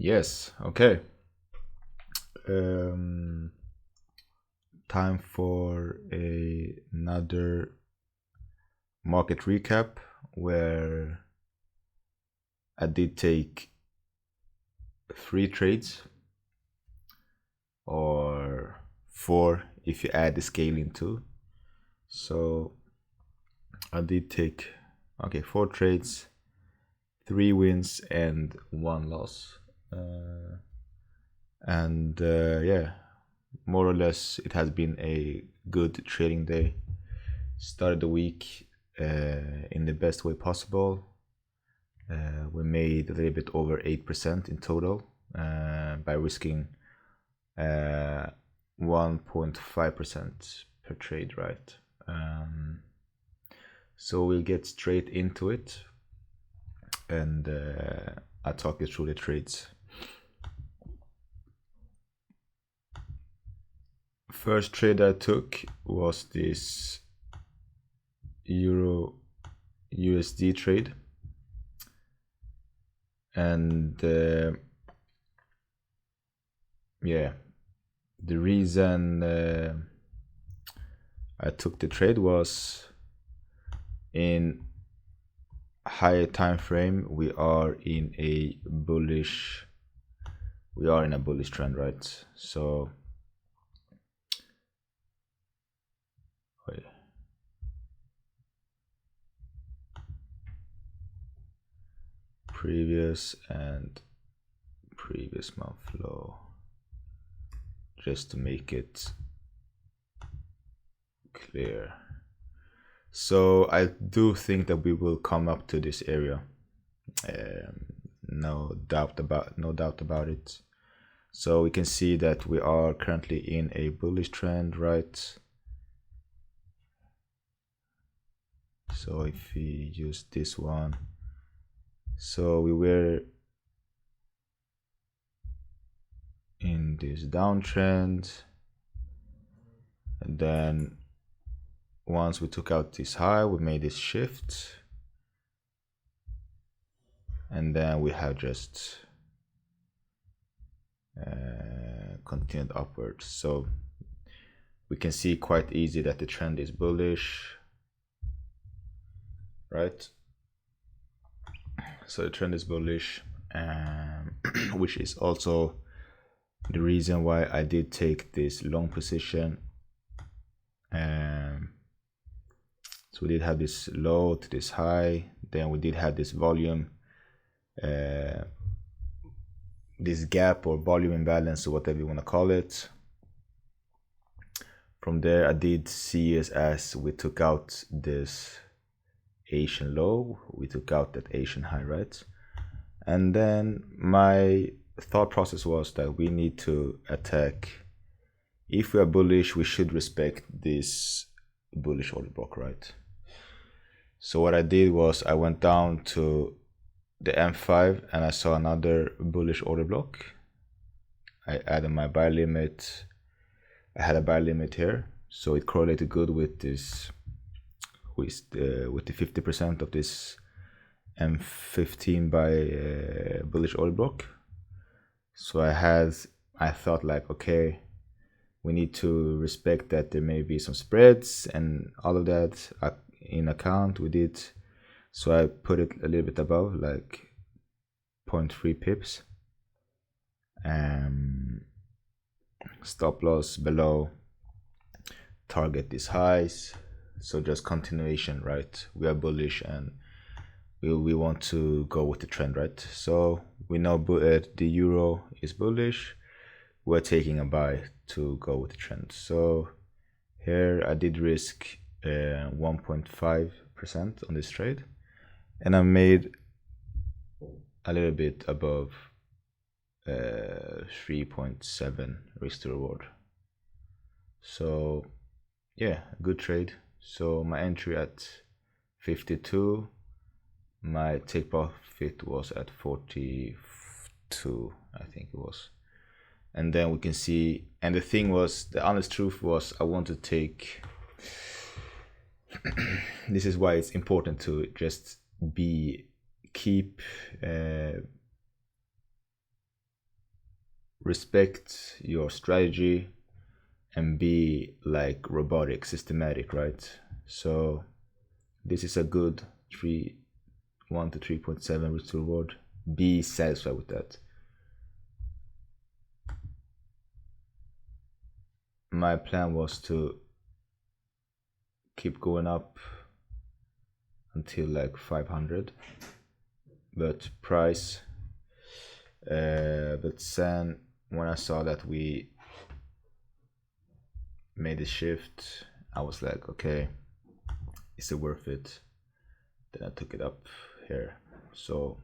Yes, okay. Um, Time for another market recap where I did take 3 trades, or 4 if you add the scaling too. So I did take, okay, 4 trades, 3 wins and 1 loss. And yeah, more or less it has been a good trading day. Started the week in the best way possible. We made a little bit over 8% in total by risking 1.5% per trade, right? So we'll get straight into it, and I'll talk you through the trades. First trade I took was this Euro USD trade, and yeah, the reason I took the trade was in higher time frame we are in a bullish trend, right? So wait. Previous and previous month low, just to make it clear. So I do think that we will come up to this area, no doubt about it. So we can see that we are currently in a bullish trend, right? So if we use this one, so we were in this downtrend, and then once we took out this high, we made this shift, and then we have just continued upwards. So we can see quite easy that the trend is bullish, right? So the trend is bullish, which is also the reason why I did take this long position. So we did have this low to this high, then we did have this volume, this gap or volume imbalance, or whatever you want to call it. From there I did see it as we took out this Asian low, we took out that Asian high, right? And then my thought process was that we need to attack. If we are bullish, we should respect this bullish order block, right? So what I did was I went down to the M5 and I saw another bullish order block. I added my buy limit. I had a buy limit here, so it correlated good with this, with the 50% of this M15 by bullish order block. So I thought like, okay, we need to respect that there may be some spreads and all of that in account. We did, so I put it a little bit above, like 0.3 pips. Stop loss below, target these highs. So just continuation, right? We are bullish and we want to go with the trend, right? So we know the euro is bullish. We're taking a buy to go with the trend. So here I did risk 1.5% on this trade, and I made a little bit above 3.7 risk to reward. So yeah, good trade. So my entry at 52, my take profit was at 42, I think it was. And then we can see, and the thing was, the honest truth was, I want to take this is why it's important to just keep respect your strategy and be like robotic, systematic, right? So this is a good 1 to 3.7 risk to reward. Be satisfied with that. My plan was to keep going up until like 500, but price but then when I saw that we made a shift, I was like, okay, is it worth it? Then I took it up here. So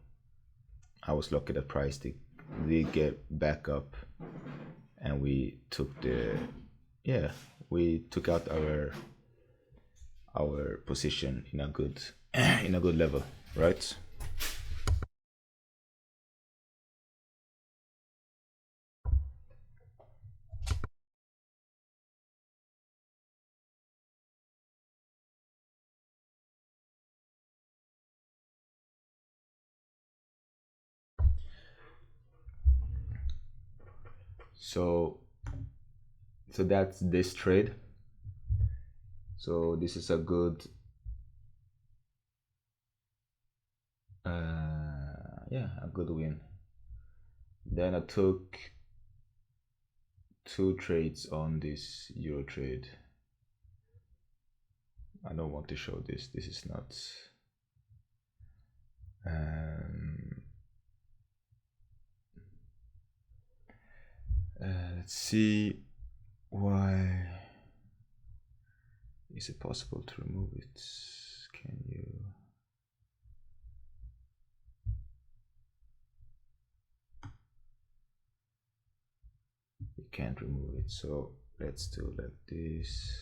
I was lucky that price did get back up, and we took we took out our position in a good in a good level, right? So that's this trade. So this is a good a good win. Then I took 2 trades on this euro trade. I don't want to show this. This is not let's see, why is it possible to remove it? Can you? You can't remove it, so let's do like this.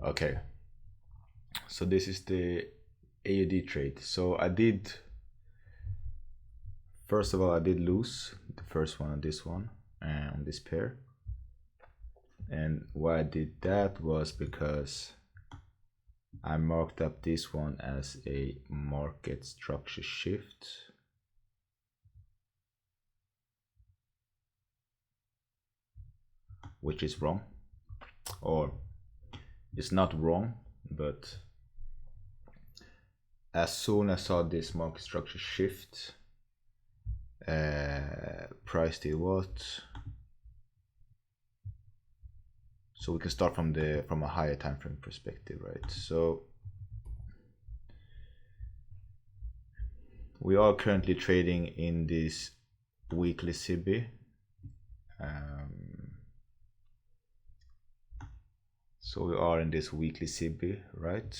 Okay, so this is the AUD trade. So I did, first of all, I did lose the first one on this one and on this pair. And why I did that was because I marked up this one as a market structure shift. Which is wrong, or it's not wrong, but as soon as I saw this market structure shift, price did what? So we can start from a higher time frame perspective, right? So we are currently trading in this weekly CB. So we are in this weekly CB, right?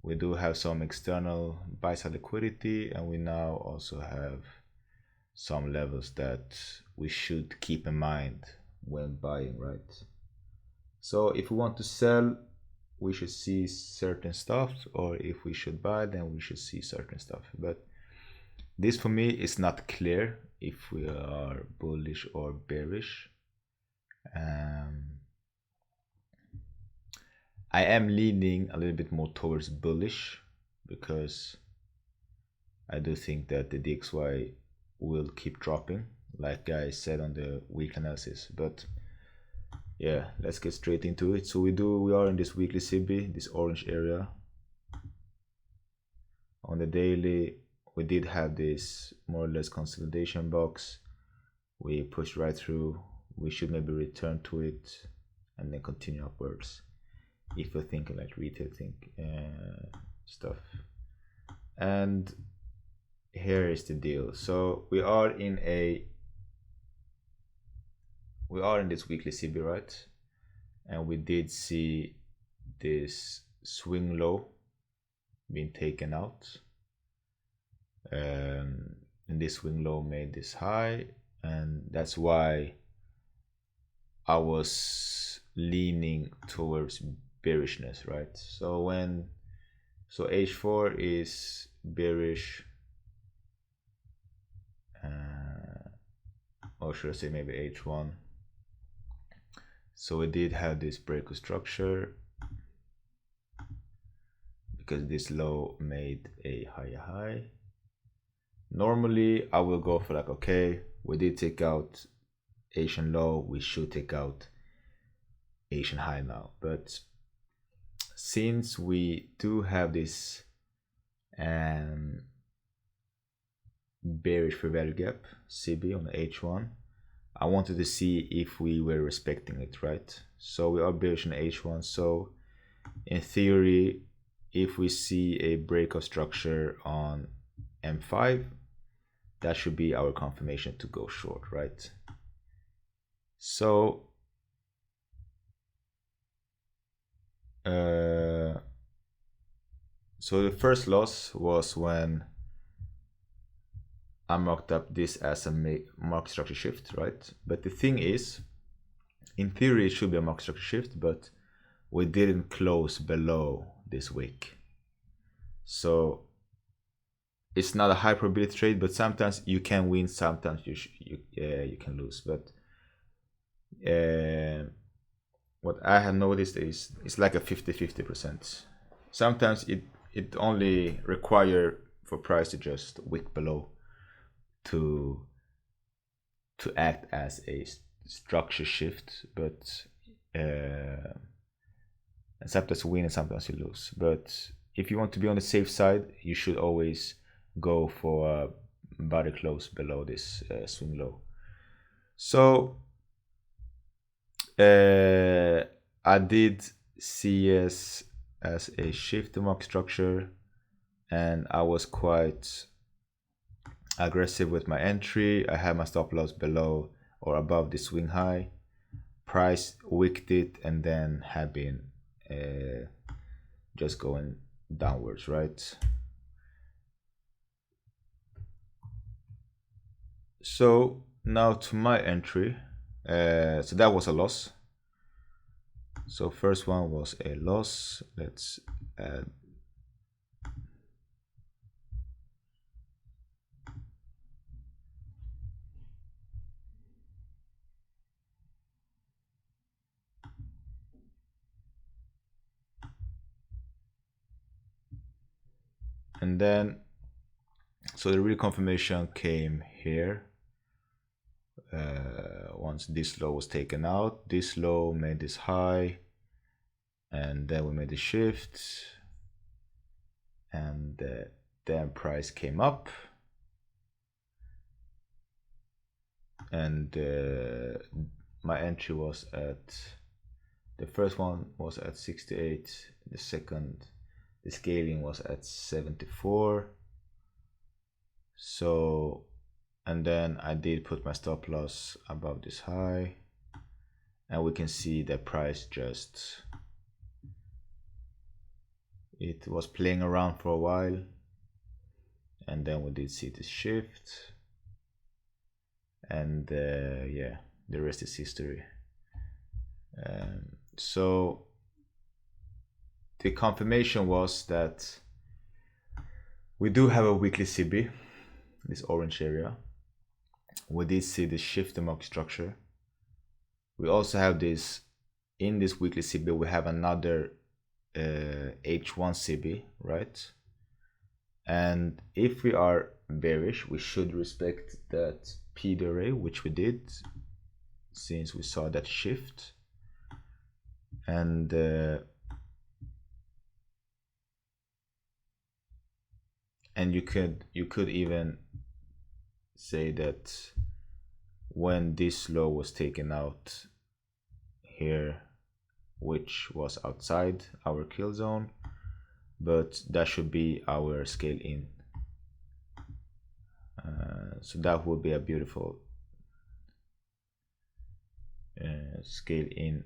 We do have some external buy side liquidity, and we now also have some levels that we should keep in mind when buying, right? So if we want to sell, we should see certain stuff, or if we should buy, then we should see certain stuff. But this for me is not clear if we are bullish or bearish. I am leaning a little bit more towards bullish, because I do think that the DXY will keep dropping, like I said on the week analysis. But yeah, let's get straight into it. So we are in this weekly CB, this orange area. On the daily, we did have this more or less consolidation box. We pushed right through. We should maybe return to it and then continue upwards if you're thinking like retail stuff. And here is the deal. So we are in this weekly CB, right? And we did see this swing low being taken out, and this swing low made this high, and that's why I was leaning towards bearishness, right? So H4 is bearish, or should I say maybe H1. So we did have this break of structure because this low made a higher high. Normally I will go for like, okay, we did take out Asian low, we should take out Asian high now. But since we do have this bearish fair value gap CB on the H1, I wanted to see if we were respecting it, right? So we are bearish on H1. So in theory, if we see a break of structure on M5, that should be our confirmation to go short, right? So the first loss was when I marked up this as a market structure shift, right? But the thing is, in theory it should be a market structure shift, but we didn't close below this wick. So it's not a high probability trade, but sometimes you can win, sometimes you can lose. But what I have noticed is it's like a 50-50%. Sometimes it only require for price to just wick below to act as a structure shift, but and sometimes you win and sometimes you lose. But if you want to be on the safe side, you should always go for a body close below this swing low. So I did CS as a shift to market structure, and I was quite aggressive with my entry. I had my stop loss below or above the swing high. Price wicked it and then have been just going downwards, right? So now to my entry. So that was a loss. So first one was a loss. Let's add and then so the real confirmation came here. Once this low was taken out, this low made this high, and then we made the shift, and then price came up, and my entry was at, the first one was at 68, the second, the scaling was at 74. So, and then I did put my stop loss above this high, and we can see the price just, it was playing around for a while, and then we did see this shift, and yeah, the rest is history. So the confirmation was that we do have a weekly CB, this orange area. We did see the shift in market structure. We also have this, in this weekly CB, we have another H1 CB, right? And if we are bearish, we should respect that P array, which we did, since we saw that shift. and you could even say that when this low was taken out here, which was outside our kill zone, but that should be our scale in. So that would be a beautiful scale in,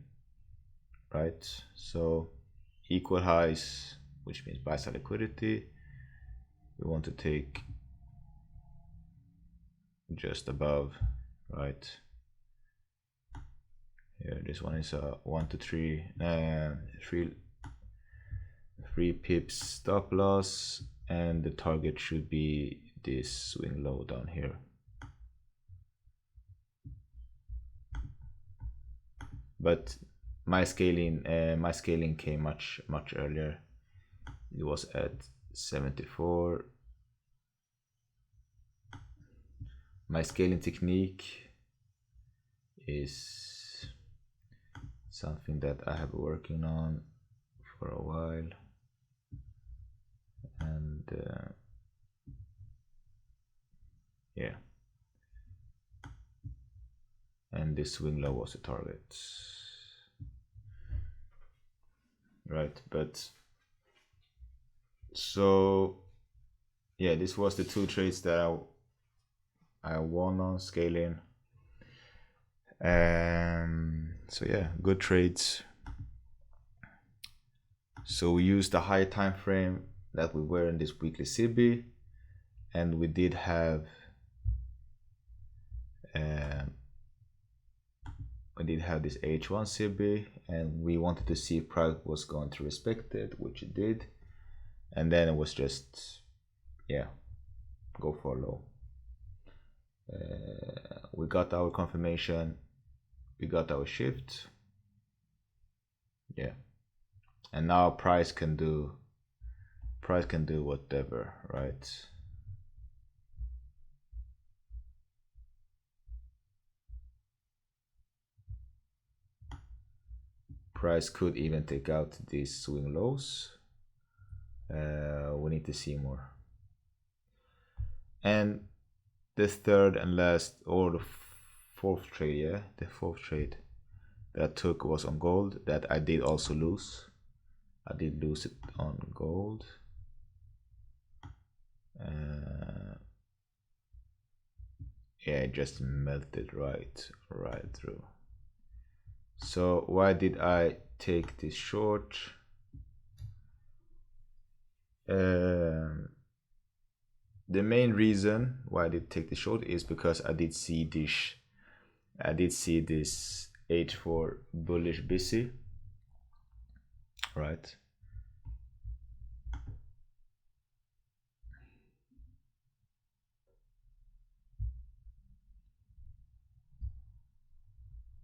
right? So equal highs, which means buy side liquidity, we want to take just above, right? Here, this one is a 1 to 3, 3 pips stop loss, and the target should be this swing low down here. But my scaling came much earlier. It was at 74. My scaling technique is something that I have been working on for a while, and yeah, and this swing low was the target, right? But so yeah, this was the 2 trades that I won on scaling. So yeah, good trades. So we used the high time frame that we were in this weekly CB, and we did have this H1 CB, and we wanted to see if price was going to respect it, which it did, and then it was just, yeah, go for low. We got our confirmation, we got our shift, yeah, and now price can do whatever, right? Price could even take out these swing lows. We need to see more. And the third and last, or the fourth trade, yeah, the fourth trade that I took was on gold, that I did also lose. I did lose it on gold. Yeah, it just melted right through. So why did I take this short? The main reason why I did take the short is because I did see this H4 bullish busy, right?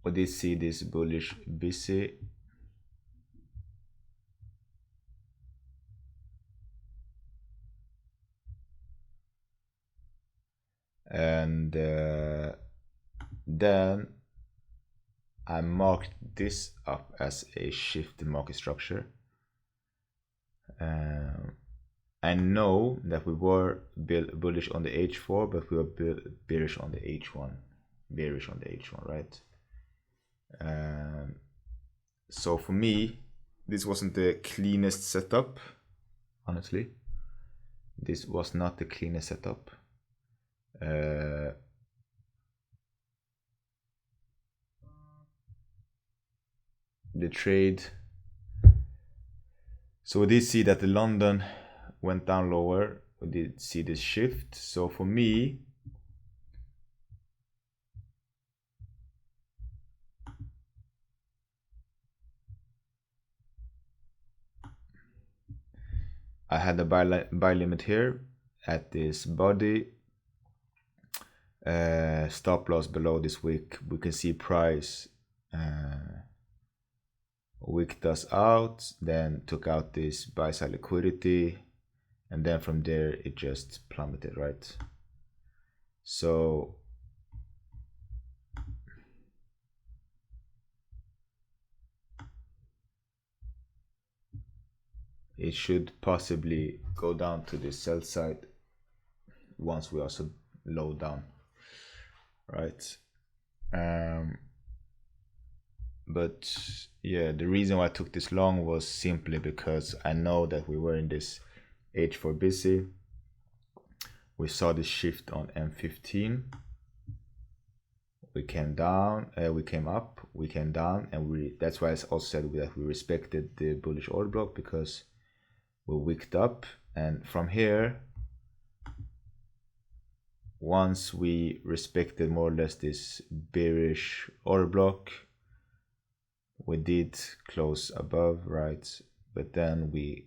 We did see this bullish busy, and then I marked this up as a shift in market structure. I know that we were bullish on the H4, but we were bearish on the H1. Right? So for me, this wasn't the cleanest setup, honestly. This was not the cleanest setup. The trade, so we did see that the London went down lower. We did see this shift. So for me, I had a buy limit here at this body. Stop loss below this wick. We can see price wicked us out, then took out this buy side liquidity, and then from there it just plummeted, right? So it should possibly go down to the sell side once we are so low down, right? But yeah, the reason why I took this long was simply because I know that we were in this H4 busy. We saw this shift on M15. We came down, we came up, we came down, and that's why I also said that we respected the bullish order block, because we wicked up, and from here, once we respected more or less this bearish order block, we did close above, right? But then we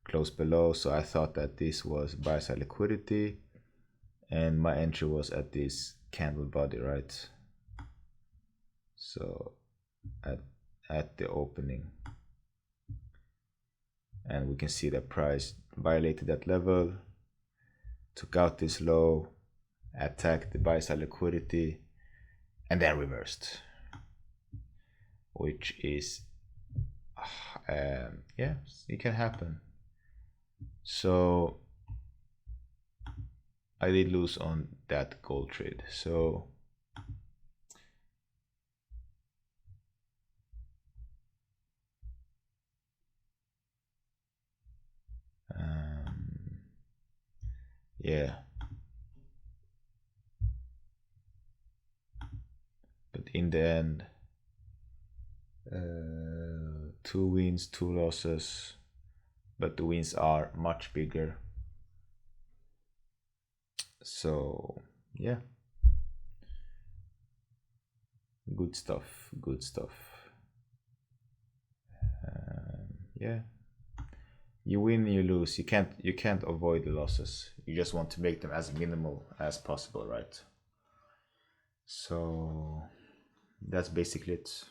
closed below, so I thought that this was buy side liquidity, and my entry was at this candle body, right? So at the opening, and we can see the price violated that level, took out this low, attacked the buy side liquidity, and then reversed, which is yeah, it can happen. So I did lose on that gold trade. So yeah, but in the end, 2 wins, 2 losses, but the wins are much bigger. So yeah, good stuff, good stuff. Yeah, you win, you lose. You can't avoid the losses. You just want to make them as minimal as possible, right? So that's basically it.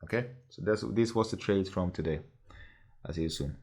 Okay, so this was the trade from today. I'll see you soon.